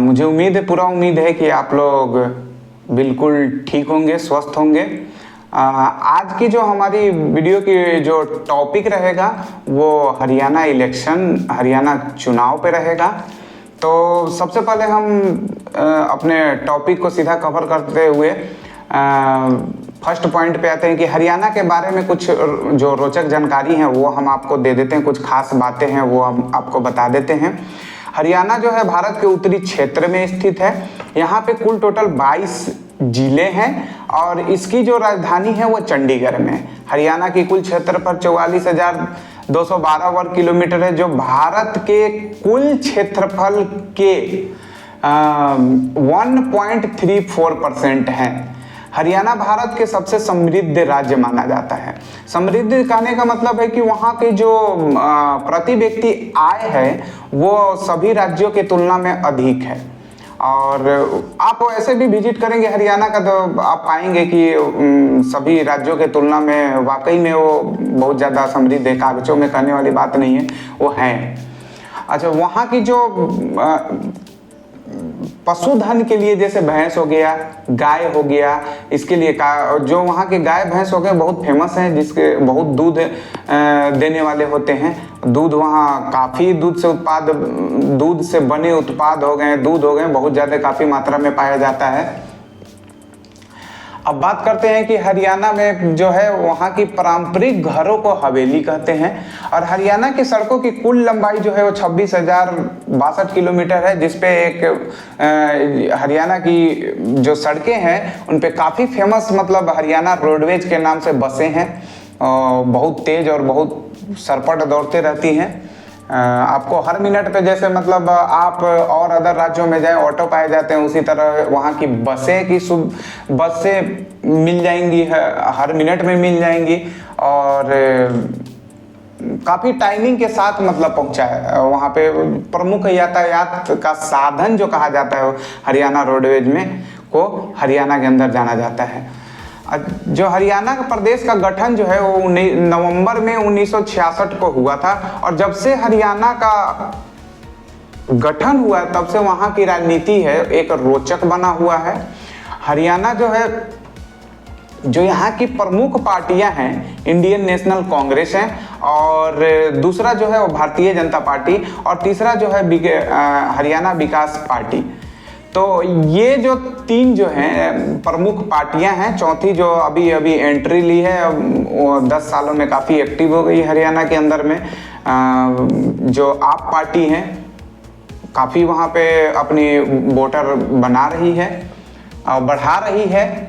मुझे पूरा उम्मीद है कि आप लोग बिल्कुल ठीक होंगे, स्वस्थ होंगे। आज की जो हमारी वीडियो की जो टॉपिक रहेगा वो हरियाणा इलेक्शन, हरियाणा चुनाव पे रहेगा। तो सबसे पहले हम अपने टॉपिक को सीधा कवर करते हुए फर्स्ट पॉइंट पे आते हैं कि हरियाणा के बारे में कुछ जो रोचक जानकारी है वो हम आपको दे देते हैं, कुछ खास बातें हैं वो हम आपको बता देते हैं। हरियाणा जो है भारत के उत्तरी क्षेत्र में स्थित है। यहाँ पे कुल टोटल 22 जिले हैं और इसकी जो राजधानी है वो चंडीगढ़ में है। हरियाणा की कुल क्षेत्रफल 44,212 वर्ग किलोमीटर है, जो भारत के कुल क्षेत्रफल के 1.34% है। हरियाणा भारत के सबसे समृद्ध राज्य माना जाता है। समृद्ध कहने का मतलब है कि वहाँ के जो प्रति व्यक्ति आय है वो सभी राज्यों के तुलना में अधिक है। और आप ऐसे भी विजिट करेंगे हरियाणा का तो आप पाएंगे कि सभी राज्यों के तुलना में वाकई में वो बहुत ज़्यादा समृद्ध है। कागजों में कहने वाली बात नहीं है, वो है। अच्छा, वहाँ की जो पशुधन के लिए जैसे भैंस हो गया, गाय हो गया, इसके लिए जो वहाँ के गाय भैंस हो गए बहुत फेमस हैं, जिसके बहुत दूध देने वाले होते हैं। दूध वहाँ काफ़ी दूध से बने उत्पाद हो गए, दूध हो गए बहुत ज़्यादा काफ़ी मात्रा में पाया जाता है। अब बात करते हैं कि हरियाणा में जो है वहाँ की पारंपरिक घरों को हवेली कहते हैं। और हरियाणा की सड़कों की कुल लंबाई जो है वो 26,062 किलोमीटर है, जिसपे एक हरियाणा की जो सड़कें हैं उन पे काफ़ी फेमस मतलब हरियाणा रोडवेज के नाम से बसें हैं। बहुत तेज और बहुत सरपट दौड़ते रहती हैं। आपको हर मिनट पे जैसे मतलब आप और अदर राज्यों में जाएं ऑटो पाए जाते हैं, उसी तरह वहाँ की बसें मिल जाएंगी, हर मिनट में मिल जाएंगी। और काफ़ी टाइमिंग के साथ मतलब पहुँचा है। वहाँ पे प्रमुख यातायात का साधन जो कहा जाता है हरियाणा रोडवेज में को हरियाणा के अंदर जाना जाता है। जो हरियाणा का प्रदेश का गठन जो है वो नवंबर में 1966 को हुआ था। और जब से हरियाणा का गठन हुआ तब से वहाँ की राजनीति है एक रोचक बना हुआ है। हरियाणा जो है, जो यहाँ की प्रमुख पार्टियां हैं, इंडियन नेशनल कांग्रेस है, और दूसरा जो है वो भारतीय जनता पार्टी, और तीसरा जो है हरियाणा विकास पार्टी। तो ये जो तीन जो हैं प्रमुख पार्टियां हैं। चौथी जो अभी एंट्री ली है, वो 10 सालों में काफ़ी एक्टिव हो गई हरियाणा के अंदर में। जो आप पार्टी है काफ़ी वहाँ पे अपनी वोटर बना रही है और बढ़ा रही है।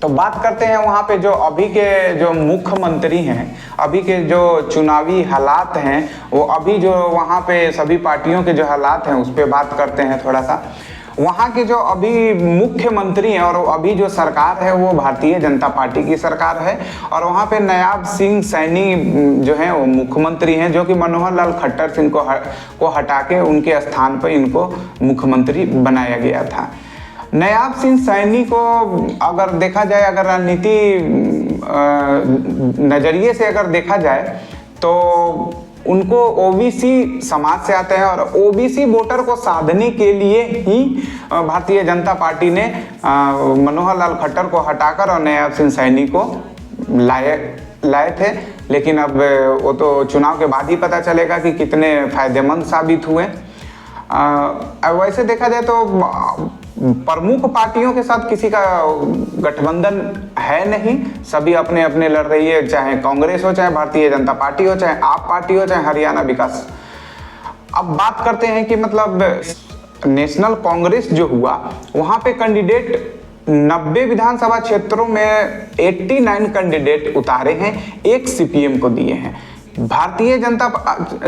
तो बात करते हैं वहाँ पे जो अभी के जो मुख्यमंत्री हैं, अभी के जो चुनावी हालात हैं, वो अभी जो वहाँ पे सभी पार्टियों के जो हालात हैं उस पर बात करते हैं थोड़ा सा। वहाँ के जो अभी मुख्यमंत्री हैं और अभी जो सरकार है वो भारतीय जनता पार्टी की सरकार है। और वहाँ पे नायब सिंह सैनी जो हैं वो मुख्यमंत्री हैं, जो कि मनोहर लाल खट्टर सिंह को हटा के उनके स्थान पर इनको मुख्यमंत्री बनाया गया था। नायब सिंह सैनी को अगर देखा जाए, अगर राजनीति नज़रिए से अगर देखा जाए तो उनको ओबीसी समाज से आते हैं। और ओबीसी वोटर को साधने के लिए ही भारतीय जनता पार्टी ने मनोहर लाल खट्टर को हटाकर और नायब सिंह सैनी को लाए थे। लेकिन अब वो तो चुनाव के बाद ही पता चलेगा कि कितने फायदेमंद साबित हुए। वैसे देखा जाए तो प्रमुख पार्टियों के साथ किसी का गठबंधन है नहीं, सभी अपने अपने लड़ रही है, चाहे कांग्रेस हो, चाहे भारतीय जनता पार्टी हो, चाहे आप पार्टी हो, चाहे हरियाणा विकास। अब बात करते हैं कि मतलब नेशनल कांग्रेस जो हुआ वहाँ पे कैंडिडेट 90 विधानसभा क्षेत्रों में 89 कैंडिडेट उतारे हैं, एक सीपीएम को दिए हैं। भारतीय जनता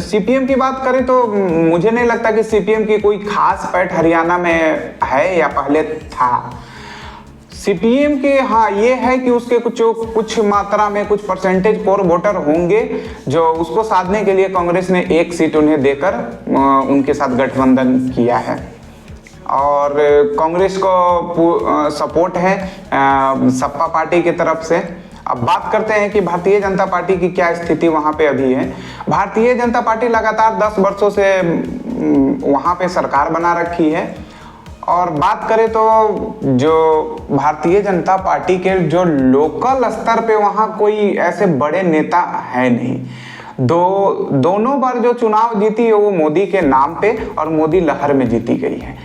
सीपीएम की बात करें तो मुझे नहीं लगता कि सीपीएम की कोई खास पैठ हरियाणा में है या पहले था। सीपीएम के हाँ ये है कि उसके कुछ मात्रा में कुछ परसेंटेज कोर वोटर होंगे जो उसको साधने के लिए कांग्रेस ने एक सीट उन्हें देकर उनके साथ गठबंधन किया है। और कांग्रेस को सपोर्ट है सपा पार्टी की तरफ से। अब बात करते हैं कि भारतीय जनता पार्टी की क्या स्थिति वहाँ पे अभी है। भारतीय जनता पार्टी लगातार 10 वर्षों से वहाँ पे सरकार बना रखी है। और बात करें तो जो भारतीय जनता पार्टी के जो लोकल स्तर पे वहाँ कोई ऐसे बड़े नेता है नहीं। दोनों बार जो चुनाव जीती है वो मोदी के नाम पे और मोदी लहर में जीती गई है।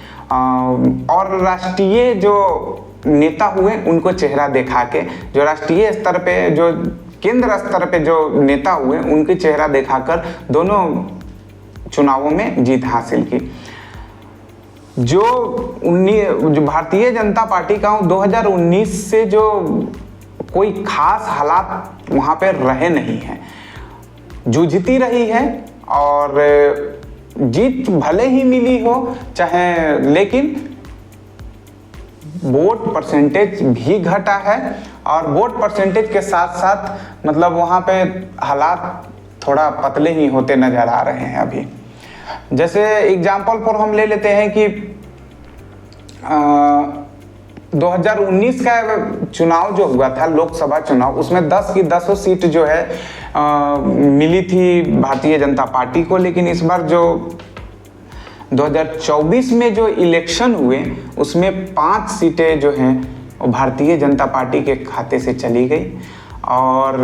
और राष्ट्रीय जो नेता हुए उनको चेहरा दिखा के, जो राष्ट्रीय स्तर पे, जो केंद्र स्तर पे जो नेता हुए उनके चेहरा दिखाकर दोनों चुनावों में जीत हासिल की। जो भारतीय जनता पार्टी का 2019 से जो कोई खास हालात वहाँ पे रहे नहीं हैं, जूझती रही है और जीत भले ही मिली हो चाहे, लेकिन वोट परसेंटेज भी घटा है। और वोट परसेंटेज के साथ साथ मतलब वहाँ पे हालात थोड़ा पतले ही होते नजर आ रहे हैं अभी। जैसे एग्जाम्पल फॉर हम ले लेते हैं कि 2019 का चुनाव जो हुआ था, लोकसभा चुनाव, उसमें 10 की 10 सीट जो है मिली थी भारतीय जनता पार्टी को। लेकिन इस बार जो 2024 में जो इलेक्शन हुए उसमें 5 सीटें जो हैं वो भारतीय जनता पार्टी के खाते से चली गई। और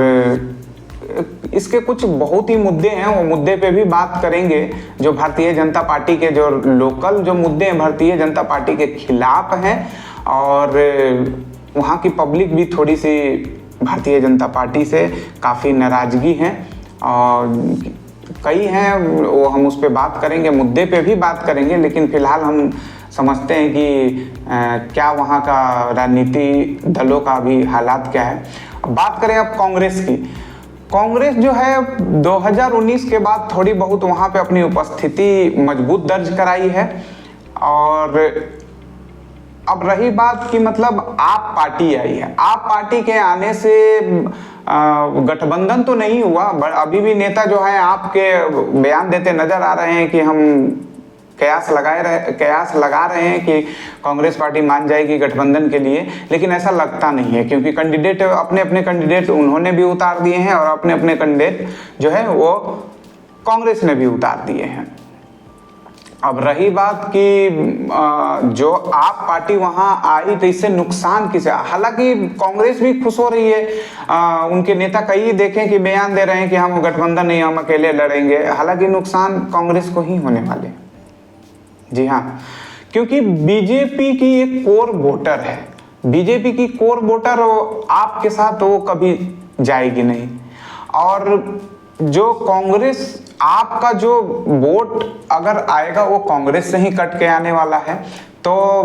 इसके कुछ बहुत ही मुद्दे हैं, वो मुद्दे पे भी बात करेंगे। जो भारतीय जनता पार्टी के जो लोकल जो मुद्दे हैं भारतीय जनता पार्टी के खिलाफ हैं, और वहाँ की पब्लिक भी थोड़ी सी भारतीय जनता पार्टी से काफ़ी नाराज़गी है और कई हैं, वो हम उस पर बात करेंगे, मुद्दे पे भी बात करेंगे। लेकिन फिलहाल हम समझते हैं कि क्या वहाँ का राजनीति दलों का भी हालात क्या है। अब बात करें अब कांग्रेस की। कांग्रेस जो है 2019 के बाद थोड़ी बहुत वहाँ पे अपनी उपस्थिति मजबूत दर्ज कराई है। और अब रही बात कि मतलब आप पार्टी आई है, आप पार्टी के आने से गठबंधन तो नहीं हुआ, अभी भी नेता जो है आपके बयान देते नजर आ रहे हैं कि हम कयास लगा रहे हैं कि कांग्रेस पार्टी मान जाएगी गठबंधन के लिए। लेकिन ऐसा लगता नहीं है, क्योंकि कैंडिडेट अपने अपने कैंडिडेट उन्होंने भी उतार दिए हैं और अपने अपने कैंडिडेट जो है वो कांग्रेस ने भी उतार दिए हैं। अब रही बात कि जो आप पार्टी वहां आई तो इससे नुकसान किसे, हालांकि कांग्रेस भी खुश हो रही है, उनके नेता कई देखें कि बयान दे रहे हैं कि हम गठबंधन नहीं, हम अकेले लड़ेंगे। हालांकि नुकसान कांग्रेस को ही होने वाले, जी हाँ, क्योंकि बीजेपी की एक कोर वोटर है, बीजेपी की कोर वोटर आपके साथ वो कभी जाएगी नहीं। और जो कांग्रेस, आपका जो वोट अगर आएगा वो कांग्रेस से ही कट के आने वाला है, तो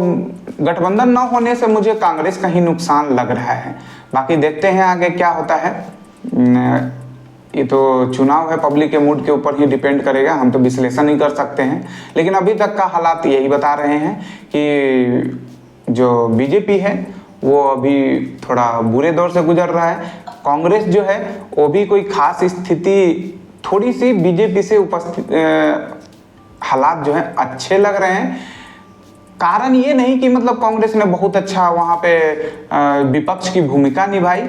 गठबंधन न होने से मुझे कांग्रेस का ही नुकसान लग रहा है। बाकी देखते हैं आगे क्या होता है, ये तो चुनाव है, पब्लिक के मूड के ऊपर ही डिपेंड करेगा, हम तो विश्लेषण नहीं कर सकते हैं। लेकिन अभी तक का हालात यही बता रहे हैं कि जो बीजेपी है वो अभी थोड़ा बुरे दौर से गुजर रहा है। कांग्रेस जो है वो भी कोई खास स्थिति, थोड़ी सी बीजेपी से उपस्थित हालात जो है अच्छे लग रहे हैं। कारण ये नहीं कि मतलब कांग्रेस ने बहुत अच्छा वहाँ पे विपक्ष की भूमिका निभाई,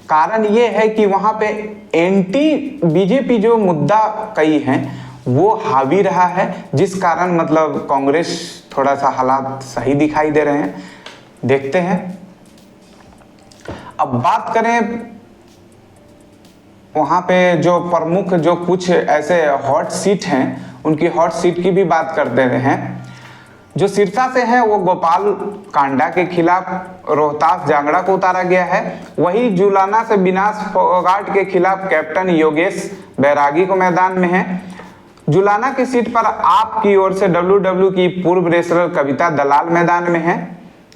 कारण ये है कि वहाँ पे एंटी बीजेपी जो मुद्दा कई हैं वो हावी रहा है, जिस कारण मतलब कांग्रेस थोड़ा सा हालात सही दिखाई दे रहे हैं। देखते हैं। अब बात करें वहाँ पे जो प्रमुख जो कुछ ऐसे हॉट सीट हैं उनकी हॉट सीट की भी बात करते हैं। जो सिरसा से है वो गोपाल कांडा के खिलाफ रोहतास जांगड़ा को उतारा गया है। वही जुलाना से विनाश फोगाट के खिलाफ कैप्टन योगेश बैरागी को मैदान में है। जुलाना की सीट पर आपकी ओर से डब्ल्यूडब्ल्यू की पूर्व रेसलर कविता दलाल मैदान में है।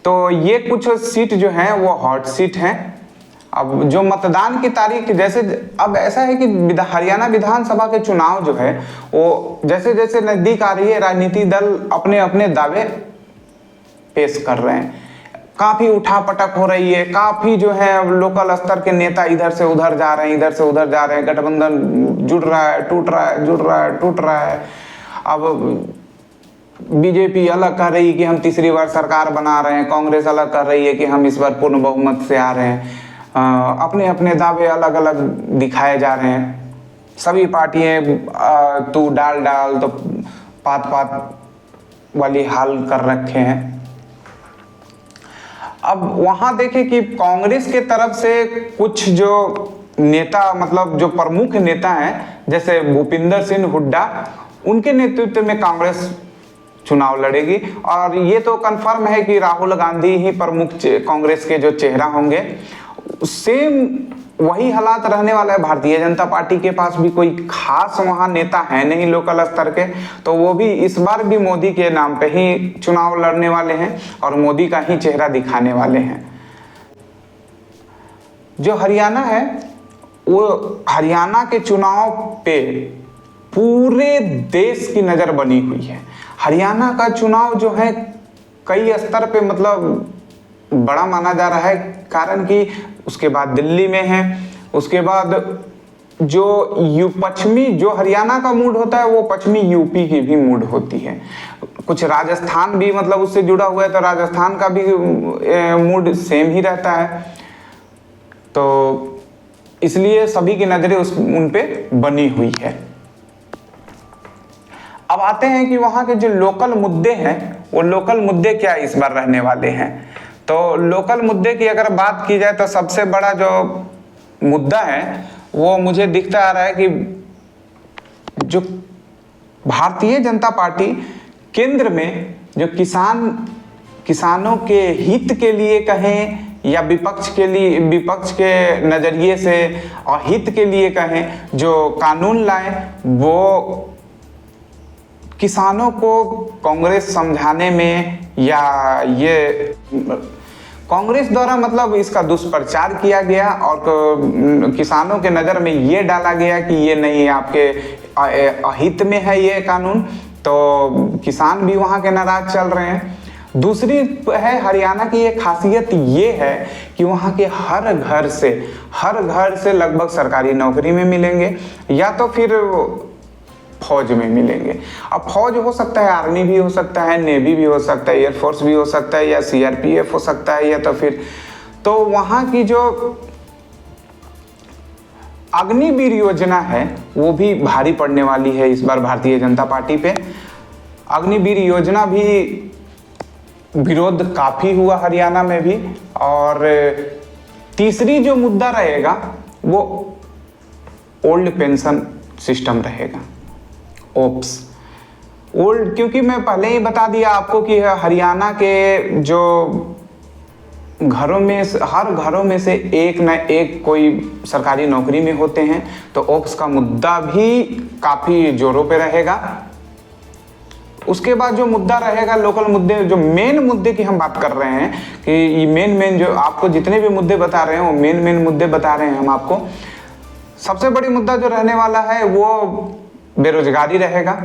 तो ये कुछ सीट जो हैं वो हॉट सीट हैं। अब जो मतदान की तारीख, जैसे अब ऐसा है कि हरियाणा विधानसभा के चुनाव जो है वो जैसे जैसे नजदीक आ रही है, राजनीतिक दल अपने अपने दावे पेश कर रहे हैं, काफी उठापटक हो रही है, काफी जो है लोकल स्तर के नेता इधर से उधर जा रहे हैं, इधर से उधर जा रहे हैं, गठबंधन जुड़ रहा है, टूट रहा है, जुड़ रहा है, टूट रहा है। अब बीजेपी अलग कर रही है कि हम तीसरी बार सरकार बना रहे हैं, कांग्रेस अलग कर रही है कि हम इस बार पूर्ण बहुमत से आ रहे हैं। अपने अपने दावे अलग अलग दिखाए जा रहे हैं। सभी पार्टियां तू डाल तो पात पात वाली हाल कर रखे हैं। अब वहां देखें कि कांग्रेस के तरफ से कुछ जो नेता, मतलब जो प्रमुख नेता हैं, जैसे भूपिंदर सिंह हुड्डा, उनके नेतृत्व में कांग्रेस चुनाव लड़ेगी। और ये तो कंफर्म है कि राहुल गांधी ही प्रमुख कांग्रेस के जो चेहरा होंगे। सेम वही हालात रहने वाला है। भारतीय जनता पार्टी के पास भी कोई खास वहां नेता है नहीं लोकल स्तर के, तो वो भी इस बार भी मोदी के नाम पे ही चुनाव लड़ने वाले हैं और मोदी का ही चेहरा दिखाने वाले हैं। जो हरियाणा है, वो हरियाणा के चुनाव पे पूरे देश की नजर बनी हुई है। हरियाणा का चुनाव जो है कई स्तर पे मतलब बड़ा माना जा रहा है, कारण कि उसके बाद दिल्ली में है, उसके बाद जो पश्चिमी जो हरियाणा का मूड होता है वो पश्चिमी यूपी की भी मूड होती है। कुछ राजस्थान भी मतलब उससे जुड़ा हुआ है, तो राजस्थान का भी मूड सेम ही रहता है। तो इसलिए सभी की नजरें उन पे बनी हुई है। अब आते हैं कि वहां के जो लोकल मुद्दे हैं, वो लोकल मुद्दे क्या इस बार रहने वाले हैं। तो लोकल मुद्दे की अगर बात की जाए तो सबसे बड़ा जो मुद्दा है वो मुझे दिखता आ रहा है कि जो भारतीय जनता पार्टी केंद्र में जो किसानों के हित के लिए कहें या विपक्ष के नजरिए से और हित के लिए कहें, जो कानून लाए वो किसानों को कांग्रेस समझाने में या ये कांग्रेस द्वारा मतलब इसका दुष्प्रचार किया गया और किसानों के नज़र में ये डाला गया कि ये नहीं, आपके अहित में है ये कानून, तो किसान भी वहाँ के नाराज चल रहे हैं। दूसरी है हरियाणा की एक खासियत ये है कि वहाँ के हर घर से लगभग सरकारी नौकरी में मिलेंगे या तो फिर फौज में मिलेंगे। अब फौज हो सकता है, आर्मी भी हो सकता है, नेवी भी हो सकता है, एयरफोर्स भी हो सकता है या सीआरपीएफ हो सकता है, या तो फिर तो वहाँ की जो अग्निवीर योजना है वो भी भारी पड़ने वाली है इस बार भारतीय जनता पार्टी पे। अग्निवीर योजना भी विरोध काफ़ी हुआ हरियाणा में भी। और तीसरी जो मुद्दा रहेगा वो ओल्ड पेंशन सिस्टम रहेगा, ओप्स ओल्ड, क्योंकि मैं पहले ही बता दिया आपको कि हरियाणा के जो हर घरों में से एक न एक कोई सरकारी नौकरी में होते हैं, तो ओप्स का मुद्दा भी काफ़ी जोरों पे रहेगा। उसके बाद जो मुद्दा रहेगा लोकल मुद्दे, जो मेन मुद्दे की हम बात कर रहे हैं कि ये मेन जो आपको जितने भी मुद्दे बता रहे हैं वो मेन मुद्दे बता रहे हैं हम आपको। सबसे बड़ी मुद्दा जो रहने वाला है वो बेरोजगारी रहेगा।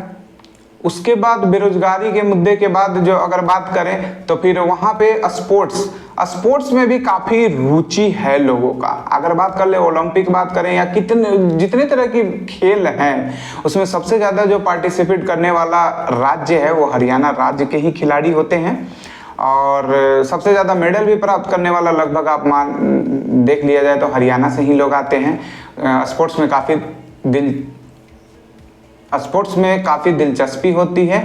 उसके बाद बेरोजगारी के मुद्दे के बाद जो अगर बात करें तो फिर वहाँ पे स्पोर्ट्स में भी काफ़ी रुचि है लोगों का। अगर बात कर ले ओलंपिक बात करें या जितने तरह की खेल हैं, उसमें सबसे ज़्यादा जो पार्टिसिपेट करने वाला राज्य है वो हरियाणा राज्य के ही खिलाड़ी होते हैं। और सबसे ज़्यादा मेडल भी प्राप्त करने वाला लगभग आप देख लिया जाए तो हरियाणा से ही लोग आते हैं। स्पोर्ट्स में काफ़ी दिलचस्पी होती है।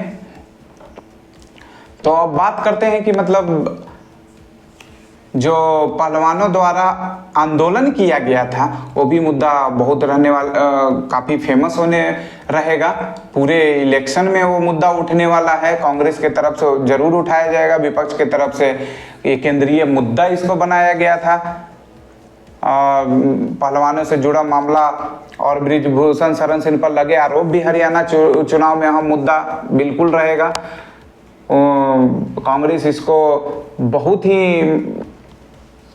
तो अब बात करते हैं कि मतलब जो पहलवानों द्वारा आंदोलन किया गया था वो भी मुद्दा बहुत रहने वाला, काफ़ी फेमस होने रहेगा। पूरे इलेक्शन में वो मुद्दा उठने वाला है। कांग्रेस के तरफ से जरूर उठाया जाएगा, विपक्ष के तरफ से ये केंद्रीय मुद्दा इसको बनाया गया था। पहलवानों से जुड़ा मामला और ब्रिजभूषण शरण सिंह पर लगे आरोप भी हरियाणा चुनाव में अहम मुद्दा बिल्कुल रहेगा। कांग्रेस इसको बहुत ही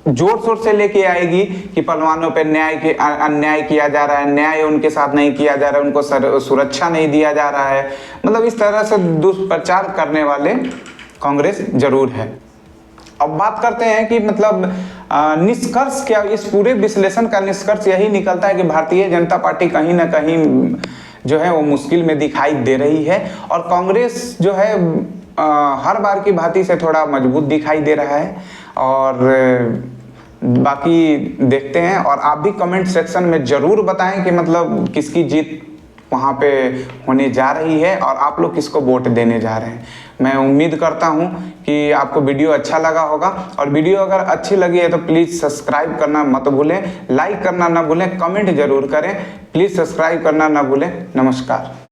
जोर शोर से लेके आएगी कि पहलवानों पे अन्याय किया जा रहा है, न्याय उनके साथ नहीं किया जा रहा है, उनको सुरक्षा नहीं दिया जा रहा है। मतलब इस तरह से दुष्प्रचार करने वाले कांग्रेस जरूर है। अब बात करते हैं कि मतलब निष्कर्ष क्या, इस पूरे विश्लेषण का निष्कर्ष यही निकलता है कि भारतीय जनता पार्टी कहीं ना कहीं जो है वो मुश्किल में दिखाई दे रही है और कांग्रेस जो है हर बार की भांति से थोड़ा मजबूत दिखाई दे रहा है। और बाकी देखते हैं। और आप भी कमेंट सेक्शन में ज़रूर बताएं कि मतलब किसकी जीत वहाँ पे होने जा रही है और आप लोग किसको वोट देने जा रहे हैं। मैं उम्मीद करता हूँ कि आपको वीडियो अच्छा लगा होगा, और वीडियो अगर अच्छी लगी है तो प्लीज़ सब्सक्राइब करना मत भूलें, लाइक करना ना भूलें, कमेंट जरूर करें, प्लीज़ सब्सक्राइब करना ना भूलें। नमस्कार।